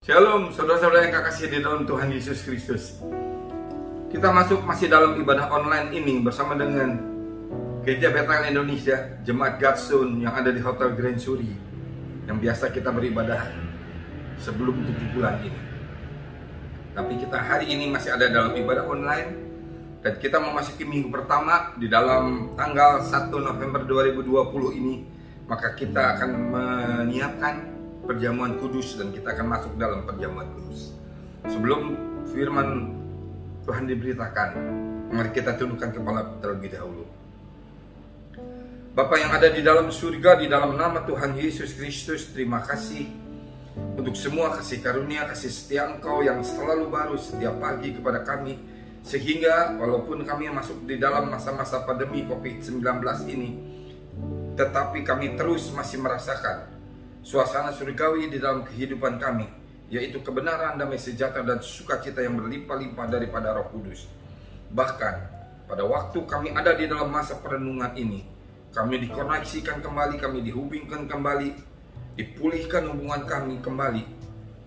Shalom, saudara-saudara yang kekasih di dalam Tuhan Yesus Kristus. Kita masih dalam ibadah online ini bersama dengan Gereja Bethel Indonesia, Jemaat Godson yang ada di Hotel Grand Suri, yang biasa kita beribadah sebelum 7 bulan ini. Tapi kita hari ini masih ada dalam ibadah online, dan kita memasuki minggu pertama di dalam tanggal 1 November 2020 ini. Maka kita akan menyiapkan perjamuan kudus, dan kita akan masuk dalam perjamuan kudus. Sebelum firman Tuhan diberitakan, mari kita tundukkan kepala terlebih dahulu. Bapa yang ada di dalam surga, di dalam nama Tuhan Yesus Kristus, terima kasih untuk semua kasih karunia, kasih setia Engkau yang selalu baru setiap pagi kepada kami, sehingga walaupun kami masuk di dalam masa-masa pandemi COVID-19 ini, tetapi kami terus masih merasakan suasana surgawi di dalam kehidupan kami, yaitu kebenaran, damai sejahtera, dan sukacita yang berlimpah-limpah daripada Roh Kudus. Bahkan pada waktu kami ada di dalam masa perenungan ini, kami dikoneksikan kembali, kami dihubungkan kembali, dipulihkan hubungan kami kembali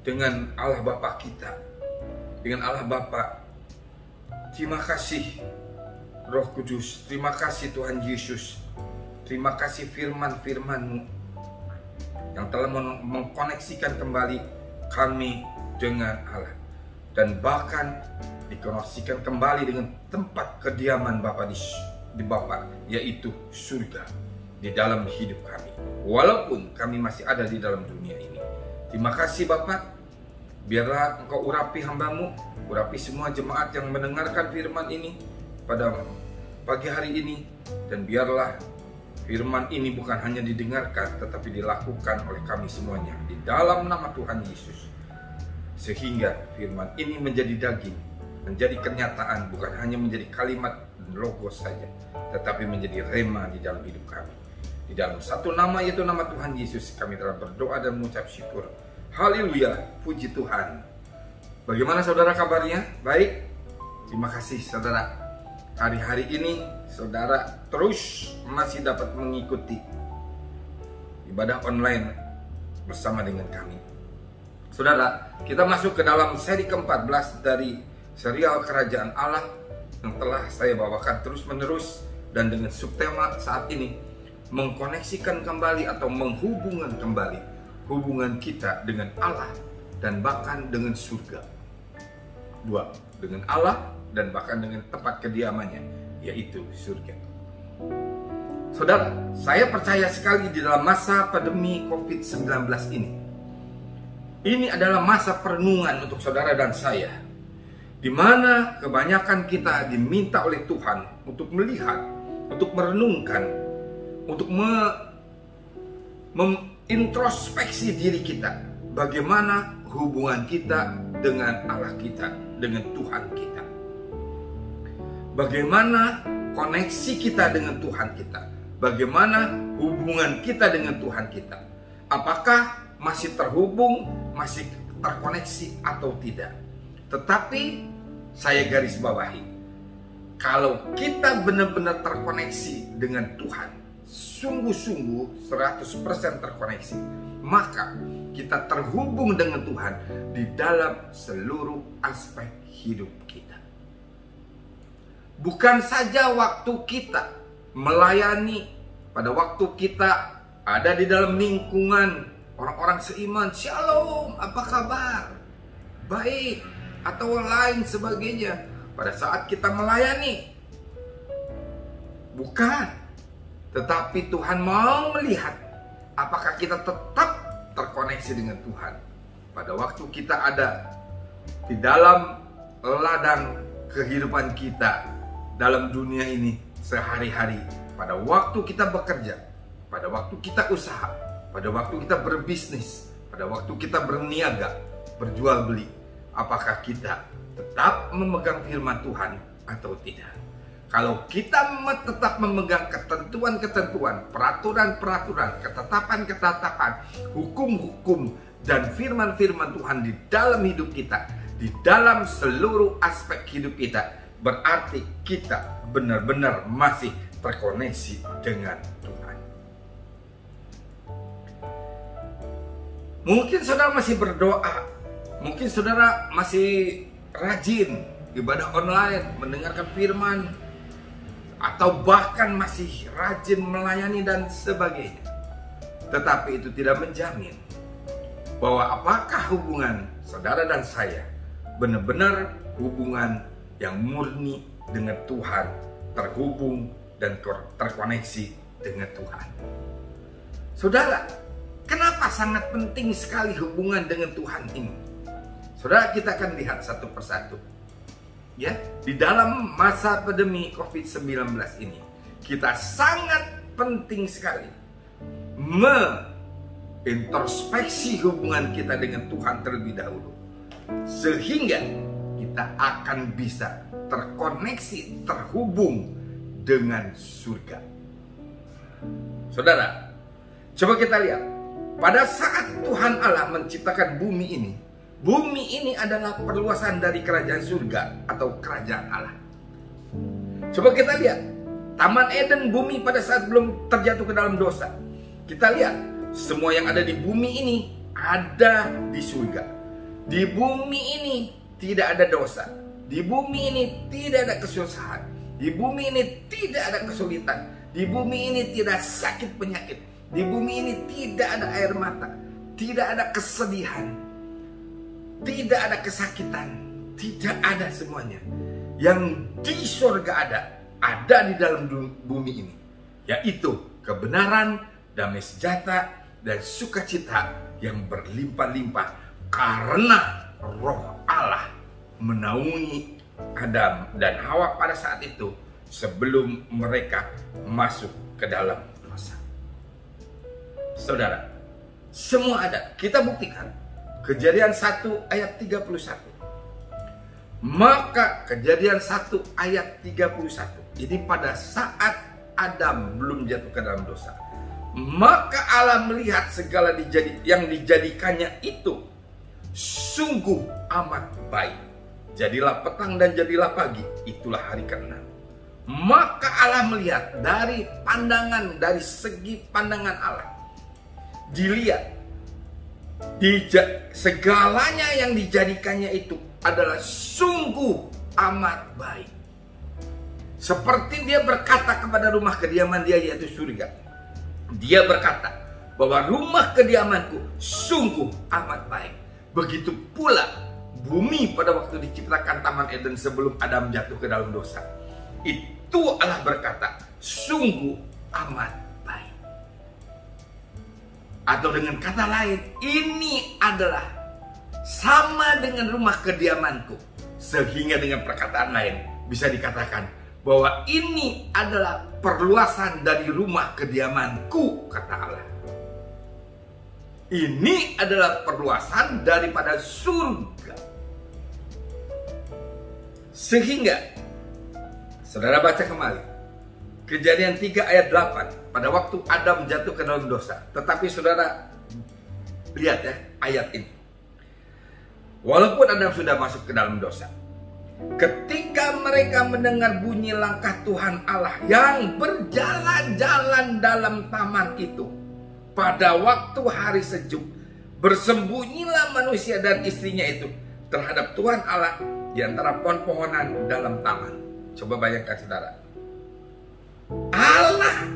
dengan Allah Bapa kita, dengan Allah Bapa. Terima kasih Roh Kudus, terima kasih Tuhan Yesus, terima kasih firman-firman-Mu yang telah mengkoneksikan kembali kami dengan Allah, dan bahkan dikoneksikan kembali dengan tempat kediaman Bapa di Bapa, yaitu surga di dalam hidup kami, walaupun kami masih ada di dalam dunia ini. Terima kasih Bapa, biarlah Engkau urapi hamba-Mu, urapi semua jemaat yang mendengarkan firman ini pada pagi hari ini, dan biarlah firman ini bukan hanya didengarkan, tetapi dilakukan oleh kami semuanya di dalam nama Tuhan Yesus, sehingga firman ini menjadi daging, menjadi kenyataan, bukan hanya menjadi kalimat logos saja, tetapi menjadi rema di dalam hidup kami. Di dalam satu nama, yaitu nama Tuhan Yesus, kami telah berdoa dan mengucap syukur. Haleluya, puji Tuhan. Bagaimana saudara kabarnya? Baik? Terima kasih saudara. Hari-hari ini saudara terus masih dapat mengikuti ibadah online bersama dengan kami. Saudara, kita masuk ke dalam seri ke-14 dari serial Kerajaan Allah yang telah saya bawakan terus-menerus, dan dengan subtema saat ini, mengkoneksikan kembali atau menghubungkan kembali hubungan kita dengan Allah dan bahkan dengan surga. Dengan Allah dan bahkan dengan tempat kediamannya, yaitu surga. Saudara, saya percaya sekali di dalam masa pandemi COVID-19 ini adalah masa perenungan untuk saudara dan saya, di mana kebanyakan kita diminta oleh Tuhan untuk melihat, untuk merenungkan, untuk mengintrospeksi diri kita, bagaimana hubungan kita dengan Allah kita, dengan Tuhan kita. Bagaimana koneksi kita dengan Tuhan kita? Bagaimana hubungan kita dengan Tuhan kita? Apakah masih terhubung, masih terkoneksi atau tidak? Tetapi saya garis bawahi, kalau kita benar-benar terkoneksi dengan Tuhan, sungguh-sungguh 100% terkoneksi, maka kita terhubung dengan Tuhan di dalam seluruh aspek hidup kita. Bukan saja waktu kita melayani, pada waktu kita ada di dalam lingkungan orang-orang seiman, shalom, apa kabar? Baik, atau lain sebagainya. Pada saat kita melayani, bukan. Tetapi Tuhan mau melihat apakah kita tetap terkoneksi dengan Tuhan. Pada waktu kita ada di dalam ladang kehidupan kita dalam dunia ini sehari-hari, pada waktu kita bekerja, pada waktu kita usaha, pada waktu kita berbisnis, pada waktu kita berniaga, berjual beli, apakah kita tetap memegang firman Tuhan atau tidak? Kalau kita tetap memegang ketentuan-ketentuan, peraturan-peraturan, ketetapan-ketetapan, hukum-hukum, dan firman-firman Tuhan di dalam hidup kita, di dalam seluruh aspek hidup kita, berarti kita benar-benar masih terkoneksi dengan Tuhan. Mungkin saudara masih berdoa, Mungkin saudara masih rajin ibadah online, mendengarkan firman, atau bahkan masih rajin melayani dan sebagainya. Tetapi itu tidak menjamin bahwa apakah hubungan saudara dan saya benar-benar hubungan yang murni dengan Tuhan, terhubung dan terkoneksi dengan Tuhan. Saudara, kenapa sangat penting sekali hubungan dengan Tuhan ini? Saudara, kita akan lihat satu persatu. Ya, di dalam masa pandemi COVID-19 ini, kita sangat penting sekali introspeksi hubungan kita dengan Tuhan terlebih dahulu, sehingga kita akan bisa terkoneksi, terhubung dengan surga. Saudara, coba kita lihat, pada saat Tuhan Allah menciptakan bumi ini adalah perluasan dari kerajaan surga atau kerajaan Allah. Coba kita lihat, Taman Eden, bumi pada saat belum terjatuh ke dalam dosa. Kita lihat, semua yang ada di bumi ini ada di surga. Di bumi ini tidak ada dosa. Di bumi ini tidak ada kesusahan. Di bumi ini tidak ada kesulitan. Di bumi ini tidak sakit penyakit. Di bumi ini tidak ada air mata. Tidak ada kesedihan. Tidak ada kesakitan. Tidak ada semuanya. Yang di surga ada di dalam bumi ini. Yaitu kebenaran, damai sejahtera, dan sukacita yang berlimpah-limpah. Karena Roh Allah menaungi Adam dan Hawa pada saat itu sebelum mereka masuk ke dalam dosa. Saudara, semua ada. Kita buktikan. Kejadian 1 ayat 31. Maka Kejadian 1 ayat 31. Ini pada saat Adam belum jatuh ke dalam dosa. Maka Allah melihat segala yang dijadikannya itu sungguh amat baik. Jadilah petang dan jadilah pagi. Itulah hari ke-6. Maka Allah melihat dari segi pandangan Allah. Dilihat segalanya yang dijadikannya itu adalah sungguh amat baik. Seperti dia berkata kepada rumah kediaman dia, yaitu surga. Dia berkata bahwa rumah kediamanku sungguh amat baik. Begitu pula bumi pada waktu diciptakan Taman Eden sebelum Adam jatuh ke dalam dosa. Itu Allah berkata sungguh amat baik. Atau dengan kata lain, ini adalah sama dengan rumah kediamanku. Sehingga dengan perkataan lain bisa dikatakan bahwa ini adalah perluasan dari rumah kediamanku, kata Allah. Ini adalah perluasan daripada surga. Sehingga, saudara baca kembali Kejadian 3 ayat 8. Pada waktu Adam jatuh ke dalam dosa. Tetapi saudara lihat ya ayat ini. Walaupun Adam sudah masuk ke dalam dosa, ketika mereka mendengar bunyi langkah Tuhan Allah yang berjalan-jalan dalam taman itu, pada waktu hari sejuk, bersembunyilah manusia dan istrinya itu terhadap Tuhan Allah di antara pohon-pohonan dalam taman. Coba bayangkan saudara,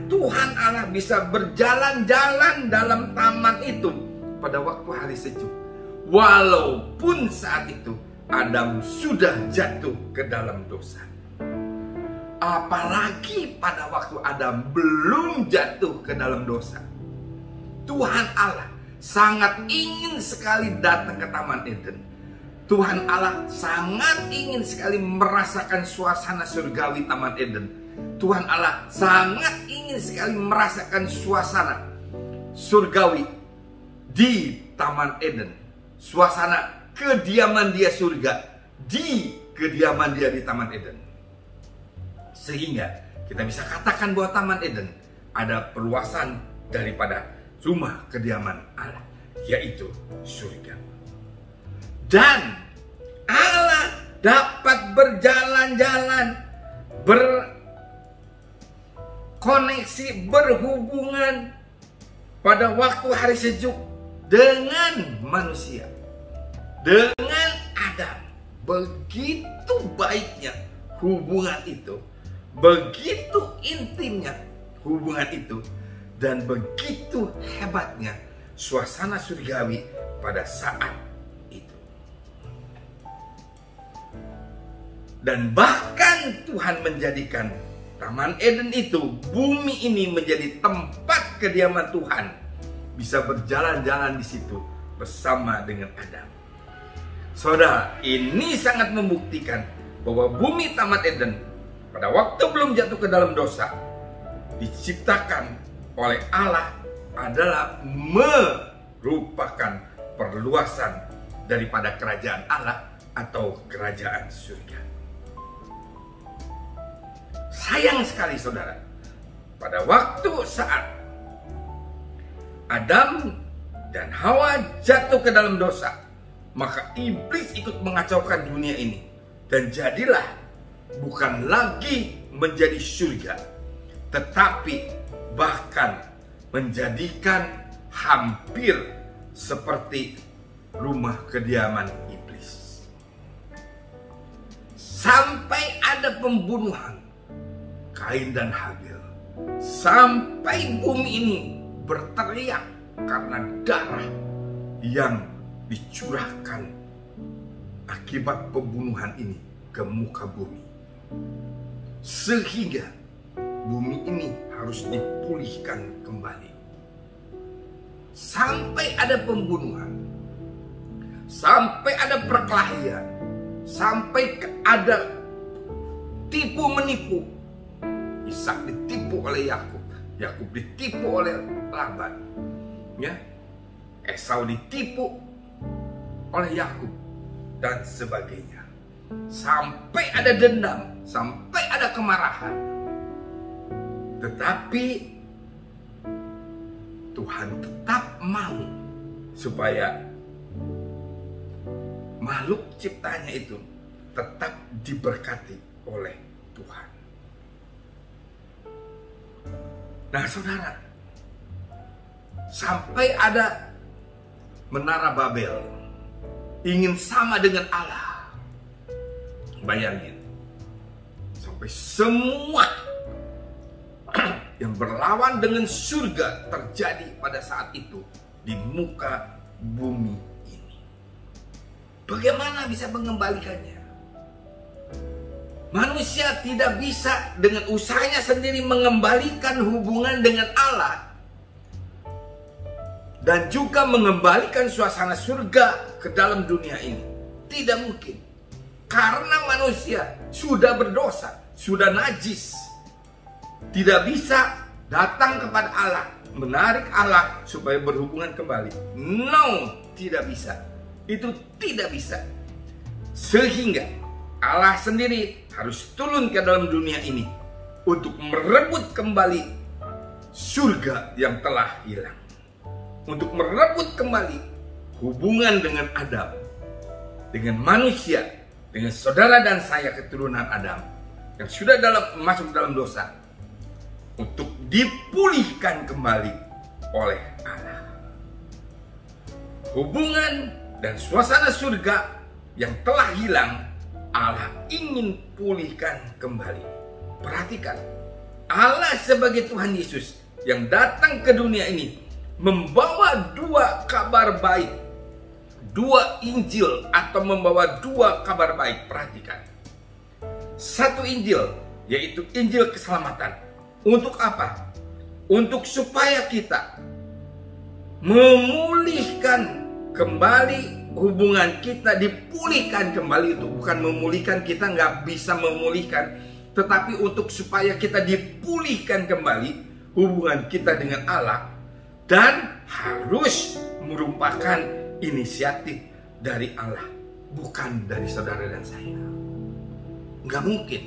Tuhan Allah bisa berjalan-jalan dalam taman itu pada waktu hari sejuk. Walaupun saat itu Adam sudah jatuh ke dalam dosa. Apalagi pada waktu Adam belum jatuh ke dalam dosa. Tuhan Allah sangat ingin sekali datang ke Taman Eden. Tuhan Allah sangat ingin sekali merasakan suasana surgawi Taman Eden. Tuhan Allah sangat ingin sekali merasakan suasana surgawi di Taman Eden. Suasana kediaman dia surga di kediaman dia di Taman Eden. Sehingga kita bisa katakan bahwa Taman Eden ada perluasan daripada rumah kediaman Allah, yaitu surga. Dan Allah dapat berjalan-jalan, berkoneksi, berhubungan pada waktu hari sejuk dengan manusia. dengan Adam. Begitu baiknya hubungan itu, begitu intimnya hubungan itu, dan begitu hebatnya suasana surgawi pada saat itu. Dan bahkan Tuhan menjadikan Taman Eden itu, bumi ini menjadi tempat kediaman Tuhan. Bisa berjalan-jalan di situ bersama dengan Adam. Saudara, ini sangat membuktikan bahwa bumi Taman Eden pada waktu belum jatuh ke dalam dosa diciptakan oleh Allah adalah merupakan perluasan daripada kerajaan Allah atau kerajaan surga. Sayang sekali saudara, pada waktu saat Adam dan Hawa jatuh ke dalam dosa, maka iblis ikut mengacaukan dunia ini. Dan jadilah bukan lagi menjadi surga, tetapi bahkan menjadikan hampir seperti rumah kediaman iblis. Sampai ada pembunuhan Kain dan Habil. Sampai bumi ini berteriak karena darah yang dicurahkan akibat pembunuhan ini ke muka bumi. Sehingga bumi ini harus dipulihkan kembali. Sampai ada pembunuhan, sampai ada perkelahian, sampai ada tipu menipu. Ishak ditipu oleh Yakub, Yakub ditipu oleh Laban, ya, Esau ditipu oleh Yakub dan sebagainya. Sampai ada dendam, sampai ada kemarahan. Tetapi Tuhan tetap mau supaya makhluk ciptanya itu tetap diberkati oleh Tuhan. Nah saudara, sampai ada menara Babel ingin sama dengan Allah. Bayangin, sampai semua yang berlawan dengan surga terjadi pada saat itu di muka bumi ini. Bagaimana bisa mengembalikannya? Manusia tidak bisa dengan usahanya sendiri mengembalikan hubungan dengan Allah dan juga mengembalikan suasana surga ke dalam dunia ini. Tidak mungkin. Karena manusia sudah berdosa, sudah najis. Tidak bisa datang kepada Allah, menarik Allah supaya berhubungan kembali. No, tidak bisa. Itu tidak bisa. Sehingga Allah sendiri harus turun ke dalam dunia ini untuk merebut kembali surga yang telah hilang. Untuk merebut kembali hubungan dengan Adam, dengan manusia, dengan saudara dan saya keturunan Adam yang sudah masuk dalam dosa, untuk dipulihkan kembali oleh Allah. Hubungan dan suasana surga yang telah hilang, Allah ingin pulihkan kembali. Perhatikan, Allah sebagai Tuhan Yesus yang datang ke dunia ini membawa dua kabar baik, dua Injil, atau membawa dua kabar baik. Perhatikan, satu Injil yaitu Injil keselamatan. Untuk apa? Untuk supaya kita memulihkan kembali hubungan kita, dipulihkan kembali. Itu bukan memulihkan, kita nggak bisa memulihkan, tetapi untuk supaya kita dipulihkan kembali hubungan kita dengan Allah, dan harus merupakan inisiatif dari Allah, bukan dari saudara dan saya. Nggak mungkin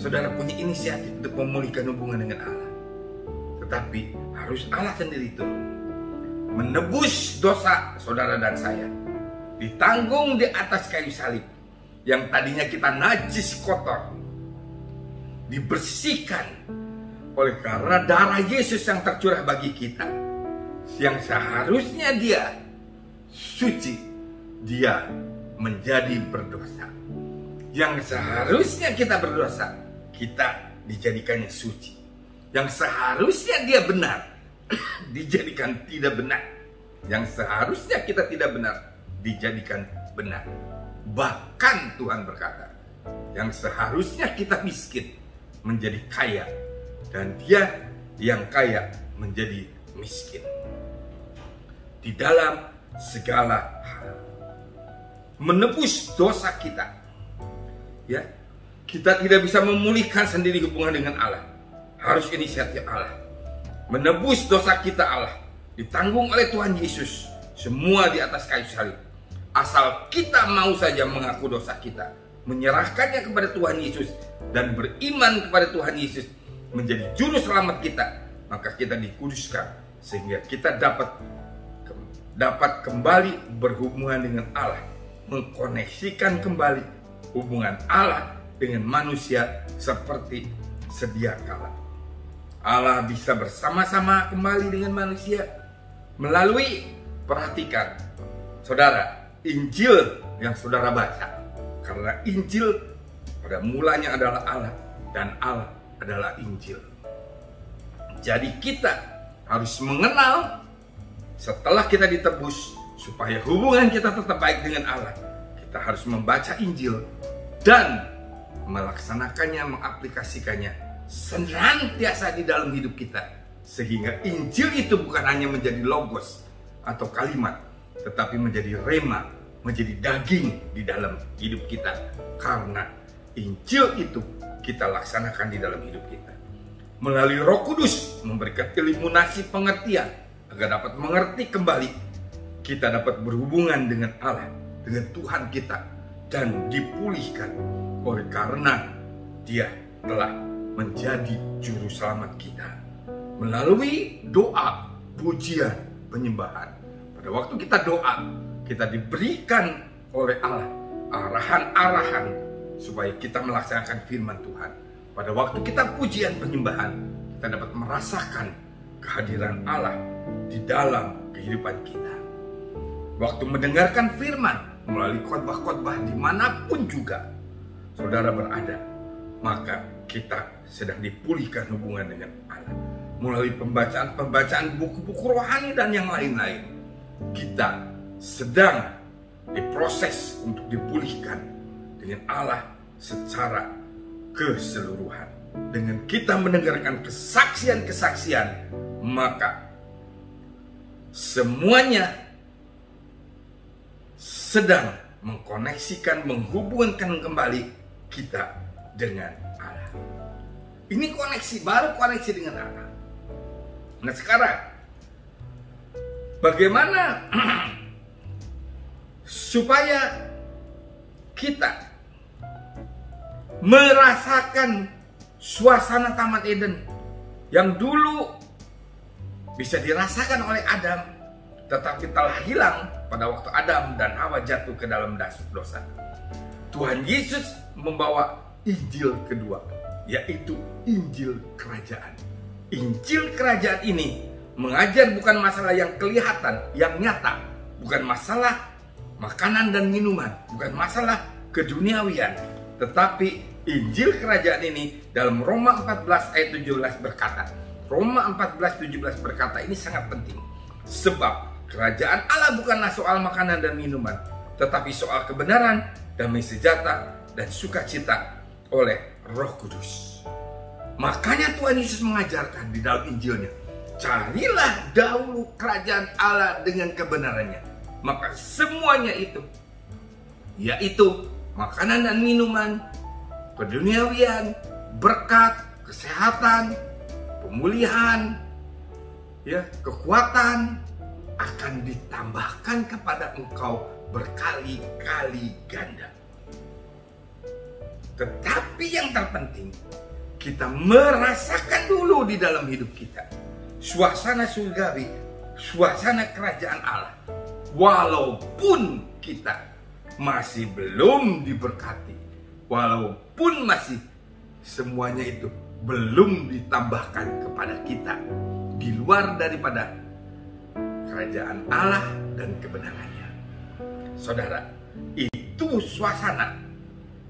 saudara punya inisiatif untuk memulihkan hubungan dengan Allah, tetapi harus Allah sendiri turun menebus dosa saudara dan saya, ditanggung di atas kayu salib. Yang tadinya kita najis, kotor, dibersihkan oleh karena darah Yesus yang tercurah bagi kita, yang seharusnya dia suci dia menjadi berdosa. Yang seharusnya kita berdosa, kita dijadikannya suci. Yang seharusnya dia benar, dijadikan tidak benar. Yang seharusnya kita tidak benar, dijadikan benar. Bahkan Tuhan berkata, yang seharusnya kita miskin menjadi kaya, dan dia yang kaya menjadi miskin. Di dalam segala hal, menebus dosa kita, ya, kita tidak bisa memulihkan sendiri hubungan dengan Allah. Harus inisiatif Allah. Menebus dosa kita Allah ditanggung oleh Tuhan Yesus, semua di atas kayu salib. Asal kita mau saja mengaku dosa kita, menyerahkannya kepada Tuhan Yesus, dan beriman kepada Tuhan Yesus menjadi juru selamat kita, maka kita dikuduskan sehingga kita dapat kembali berhubungan dengan Allah, mengkoneksikan kembali hubungan Allah dengan manusia seperti sedia kala. Allah bisa bersama-sama kembali dengan manusia melalui, perhatikan saudara, Injil yang saudara baca. Karena Injil pada mulanya adalah Allah, dan Allah adalah Injil. Jadi kita harus mengenal, setelah kita ditebus, supaya hubungan kita tetap baik dengan Allah, kita harus membaca Injil dan melaksanakannya, mengaplikasikannya senantiasa di dalam hidup kita. Sehingga Injil itu bukan hanya menjadi logos atau kalimat, tetapi menjadi rema, menjadi daging di dalam hidup kita. Karena Injil itu kita laksanakan di dalam hidup kita. Melalui Roh Kudus memberikan iluminasi pengertian, agar dapat mengerti kembali, kita dapat berhubungan dengan Allah, dengan Tuhan kita, dan dipulihkan oleh karena Dia telah menjadi juru selamat kita. Melalui doa, pujian, penyembahan. Pada waktu kita doa, kita diberikan oleh Allah arahan-arahan supaya kita melaksanakan firman Tuhan. Pada waktu kita pujian penyembahan, kita dapat merasakan kehadiran Allah di dalam kehidupan kita. Waktu mendengarkan firman melalui khotbah-khotbah dimanapun juga saudara berada, maka kita sedang dipulihkan hubungan dengan Allah. Melalui pembacaan buku-buku rohani dan yang lain-lain, kita sedang diproses untuk dipulihkan dengan Allah secara keseluruhan. Dengan kita mendengarkan kesaksian-kesaksian, maka semuanya sedang mengkoneksikan, menghubungkan kembali kita dengan Allah. Ini koneksi, baru koneksi dengan Allah. Nah sekarang, bagaimana supaya kita merasakan suasana Taman Eden yang dulu bisa dirasakan oleh Adam, tetapi telah hilang pada waktu Adam dan Hawa jatuh ke dalam dosa. Tuhan Yesus membawa Injil kedua, yaitu Injil Kerajaan. Injil Kerajaan ini mengajar bukan masalah yang kelihatan, yang nyata, bukan masalah makanan dan minuman, bukan masalah keduniawian, tetapi Injil Kerajaan ini dalam Roma 14 ayat 17 berkata, Roma 14:17 berkata, ini sangat penting, sebab kerajaan Allah bukanlah soal makanan dan minuman, tetapi soal kebenaran, damai sejahtera, dan sukacita oleh Roh Kudus. Makanya Tuhan Yesus mengajarkan di dalam Injilnya, carilah dahulu kerajaan Allah dengan kebenarannya, maka semuanya itu, yaitu makanan dan minuman, keduniawian, berkat, kesehatan, pemulihan, ya, kekuatan, akan ditambahkan kepada engkau berkali-kali ganda. Tetapi yang terpenting, kita merasakan dulu di dalam hidup kita suasana surgawi, suasana kerajaan Allah. Walaupun kita masih belum diberkati, walaupun masih semuanya itu belum ditambahkan kepada kita di luar daripada kerajaan Allah dan kebenarannya. saudara, itu suasana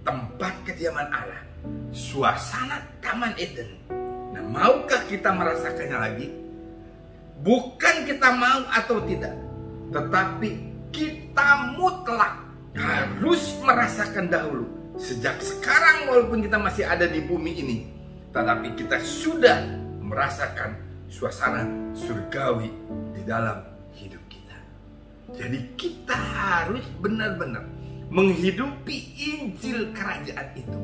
tempat kediaman Allah, suasana Taman Eden. Nah, maukah kita merasakannya lagi? Bukan kita mau atau tidak, tetapi kita mutlak harus merasakan dahulu. Sejak sekarang walaupun kita masih ada di bumi ini, tetapi kita sudah merasakan suasana surgawi di dalam hidup kita. Jadi kita harus benar-benar menghidupi Injil kerajaan itu.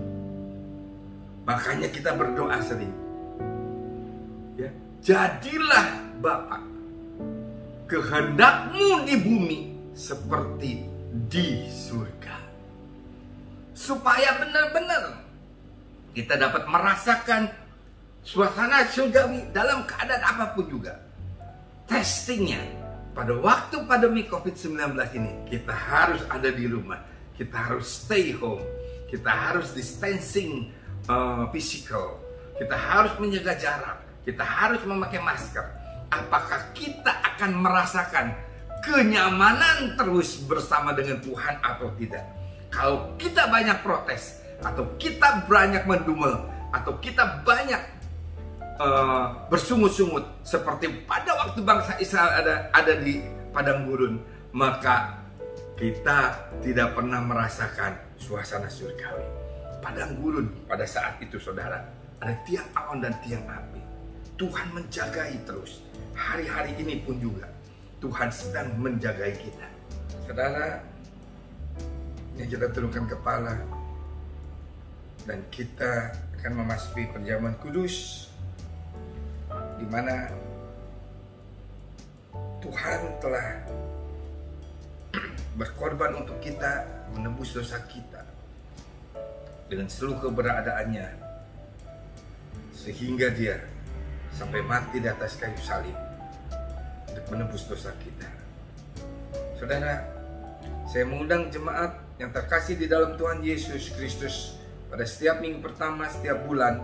Makanya kita berdoa sering, ya, jadilah Bapa, kehendak-Mu di bumi seperti di surga. Supaya benar-benar kita dapat merasakan suasana surgawi dalam keadaan apapun juga. Testingnya, pada waktu pandemi COVID-19 ini, kita harus ada di rumah. Kita harus stay home. Kita harus distancing physical. Kita harus menjaga jarak. Kita harus memakai masker. Apakah kita akan merasakan kenyamanan terus bersama dengan Tuhan atau tidak? Kalau kita banyak protes, atau kita banyak mendumel, atau kita banyak bersungut-sungut seperti pada waktu bangsa Israel ada di padang gurun, maka kita tidak pernah merasakan suasana surgawi. Padang gurun pada saat itu, saudara, ada tiang awan dan tiang api. Tuhan menjagai terus. Hari-hari ini pun juga Tuhan sedang menjagai kita. Saudara, yang kita tundukkan kepala dan kita akan memasuki perjamuan kudus, di mana Tuhan telah berkorban untuk kita, menebus dosa kita dengan seluruh keberadaannya, sehingga Dia sampai mati di atas kayu salib untuk menebus dosa kita. Saudara, saya mengundang jemaat yang terkasih di dalam Tuhan Yesus Kristus, pada setiap minggu pertama setiap bulan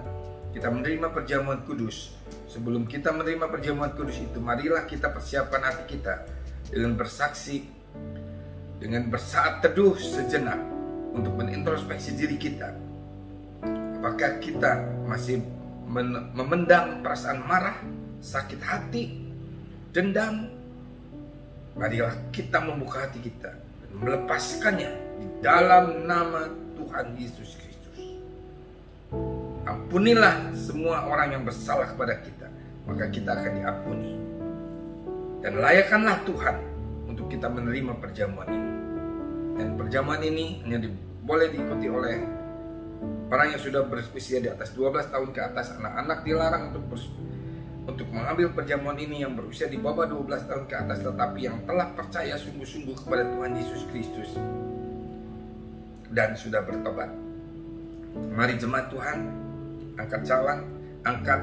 kita menerima perjamuan kudus. Sebelum kita menerima perjamuan kudus itu, marilah kita persiapkan hati kita dengan bersaksi, dengan bersaat teduh sejenak untuk menintrospeksi diri kita. Apakah kita masih memendam perasaan marah, sakit hati, dendam? Marilah kita membuka hati kita dan melepaskannya di dalam nama Tuhan Yesus Kristus. Ampunilah semua orang yang bersalah kepada kita, maka kita akan diampuni. Dan layakkanlah Tuhan untuk kita menerima perjamuan ini. Dan perjamuan ini hanya boleh diikuti oleh orang yang sudah berusia di atas 12 tahun ke atas. Anak-anak dilarang untuk mengambil perjamuan ini yang berusia di bawah 12 tahun ke atas, tetapi yang telah percaya sungguh-sungguh kepada Tuhan Yesus Kristus dan sudah bertobat. Mari jemaat Tuhan, angkat cawan, angkat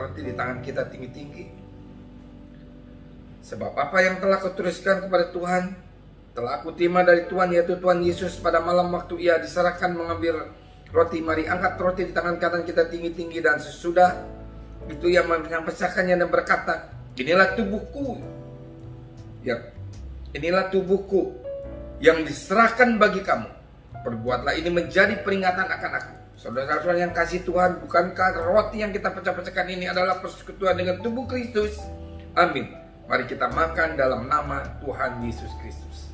roti di tangan kita tinggi-tinggi. Sebab apa yang telah kutuliskan kepada Tuhan telah aku terima dari Tuhan, yaitu Tuhan Yesus pada malam waktu Ia diserahkan mengambil roti. Mari angkat roti di tangan kanan kita tinggi-tinggi, dan sesudah itu Ia menyampaikannya dan berkata, inilah tubuhku yang diserahkan bagi kamu. Perbuatlah ini menjadi peringatan akan aku. Saudara-saudara yang kasih Tuhan, bukankah roti yang kita pecah-pecahkan ini adalah persekutuan dengan tubuh Kristus? Amin. Mari kita makan dalam nama Tuhan Yesus Kristus.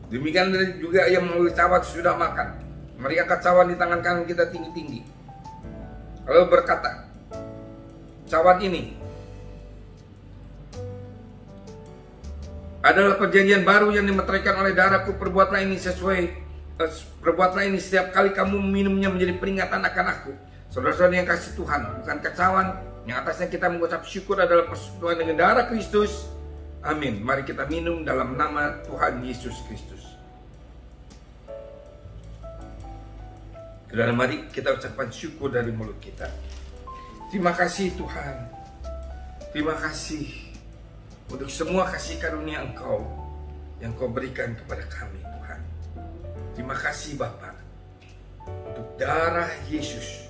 Demikian juga yang melalui cawan sudah makan. Mari angkat cawan di tangan kanan kita tinggi-tinggi. Lalu berkata, cawan ini adalah perjanjian baru yang dimeteraikan oleh darahku. Perbuatlah ini setiap kali kamu minumnya menjadi peringatan akan aku. Saudara-saudara yang kasih Tuhan, bukan cawan yang atasnya kita mengucap syukur adalah persekutuan dengan darah Kristus. Amin. Mari kita minum dalam nama Tuhan Yesus Kristus. Dan mari kita ucapkan syukur dari mulut kita. Terima kasih Tuhan. Terima kasih untuk semua kasih karunia Engkau yang Kau berikan kepada kami, Tuhan. Terima kasih Bapa untuk darah Yesus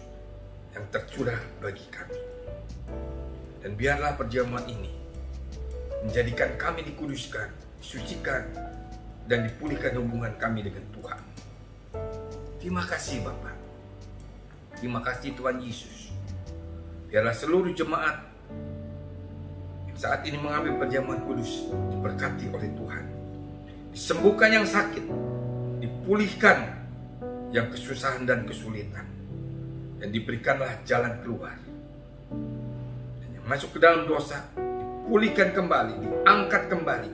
yang tercurah bagi kami. Dan biarlah perjamuan ini menjadikan kami dikuduskan, disucikan, dan dipulihkan hubungan kami dengan Tuhan. Terima kasih Bapa. Terima kasih Tuhan Yesus. Biarlah seluruh jemaat yang saat ini mengambil perjamuan kudus diberkati oleh Tuhan. Disembuhkan yang sakit, dipulihkan yang kesusahan dan kesulitan, dan diberikanlah jalan keluar. Dan yang masuk ke dalam dosa dipulihkan kembali, diangkat kembali.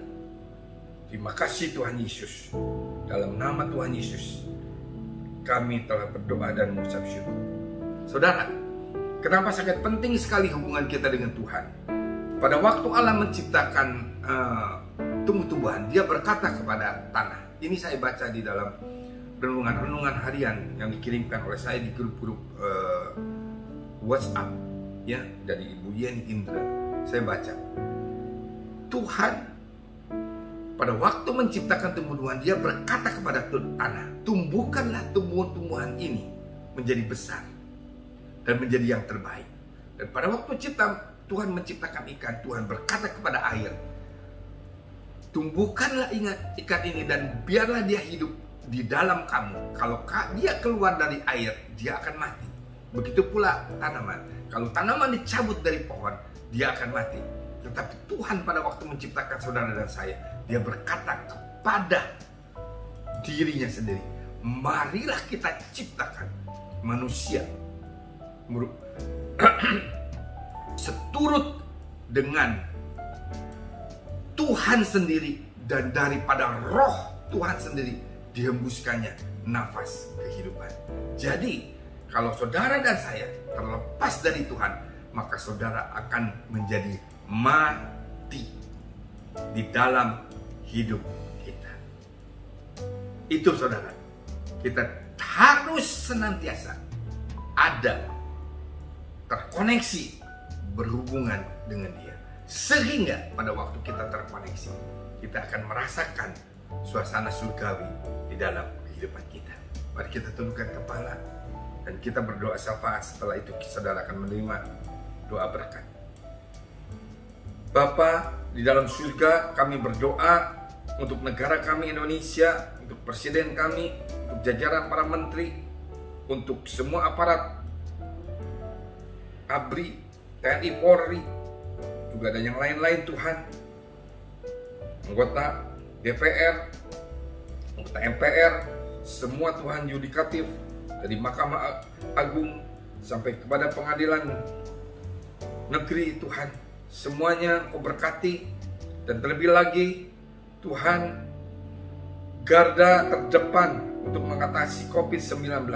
Terima kasih Tuhan Yesus. Dalam nama Tuhan Yesus kami telah berdoa dan mengucap syukur. Saudara, kenapa sangat penting sekali hubungan kita dengan Tuhan? Pada waktu Allah menciptakan tumbuh-tumbuhan, Dia berkata kepada tanah. Ini saya baca di dalam renungan-renungan harian yang dikirimkan oleh saya di grup-grup WhatsApp, ya, dari Ibu Yeni Indra. Saya baca, Tuhan pada waktu menciptakan tumbuh-tumbuhan, Dia berkata kepada tanah, tumbuhkanlah tumbuhan-tumbuhan ini menjadi besar dan menjadi yang terbaik. Dan pada waktu Tuhan menciptakan ikan, Tuhan berkata kepada air, tumbuhkanlah ikan ini dan biarlah dia hidup di dalam kamu. Kalau dia keluar dari air, dia akan mati. Begitu pula tanaman. Kalau tanaman dicabut dari pohon, dia akan mati. Tetapi Tuhan pada waktu menciptakan saudara dan saya, Dia berkata kepada dirinya sendiri, marilah kita ciptakan manusia seturut dengan Tuhan sendiri, dan daripada roh Tuhan sendiri dihembuskannya nafas kehidupan. Jadi kalau saudara dan saya terlepas dari Tuhan, maka saudara akan menjadi mati di dalam hidup kita. Itu saudara, kita harus senantiasa ada terkoneksi, berhubungan dengan Dia, sehingga pada waktu kita terkoneksi, kita akan merasakan suasana surgawi di dalam kehidupan kita. Mari kita tundukkan kepala dan kita berdoa syafaat. Setelah itu saudara akan menerima doa berkat. Bapa di dalam surga, kami berdoa untuk negara kami Indonesia, untuk presiden kami, untuk jajaran para menteri, untuk semua aparat ABRI, TNI, Polri, juga ada yang lain-lain Tuhan, anggota DPR, anggota MPR, semua Tuhan, yudikatif, dari Mahkamah Agung sampai kepada pengadilan negeri Tuhan, semuanya Kau berkati. Dan terlebih lagi Tuhan, garda terdepan untuk mengatasi COVID-19,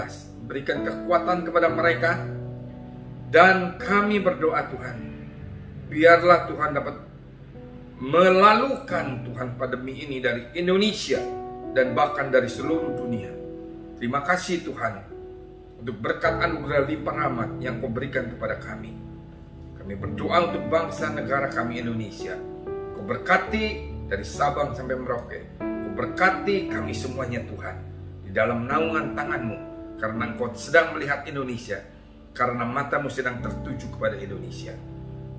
berikan kekuatan kepada mereka. Dan kami berdoa Tuhan, biarlah Tuhan dapat melalukan Tuhan pandemi ini dari Indonesia dan bahkan dari seluruh dunia. Terima kasih Tuhan untuk berkat anugerah limpah rahmat yang Kau berikan kepada kami. Kami berdoa untuk bangsa negara kami Indonesia. Kau berkati dari Sabang sampai Merauke. Kau berkati kami semuanya Tuhan, di dalam naungan tangan-Mu, karena Engkau sedang melihat Indonesia, karena mata-Mu sedang tertuju kepada Indonesia.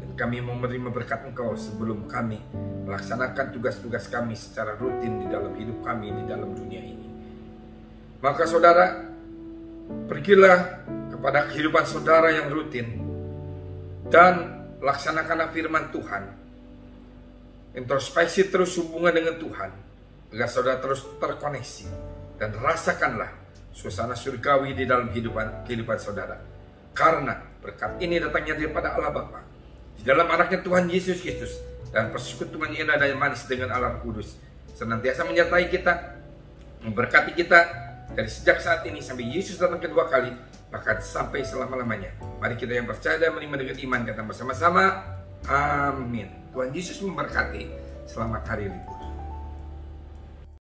Dan kami mau menerima berkat Engkau sebelum kami melaksanakan tugas-tugas kami secara rutin di dalam hidup kami di dalam dunia ini. Maka saudara, pergilah kepada kehidupan saudara yang rutin dan laksanakanlah firman Tuhan. Introspeksi terus hubungan dengan Tuhan, agar saudara terus terkoneksi, dan rasakanlah suasana surgawi di dalam kehidupan saudara. Karena berkat ini datangnya daripada Allah Bapa, di dalam anaknya Tuhan Yesus Kristus, dan persekutuan yang indah dan manis dengan Allah Kudus senantiasa menyertai kita, memberkati kita dari sejak saat ini sampai Yesus datang kedua kali, bahkan sampai selama-lamanya. Mari kita yang percaya dan menerima dengan iman kata bersama-sama, amin. Tuhan Yesus memberkati. Selamat hari libur.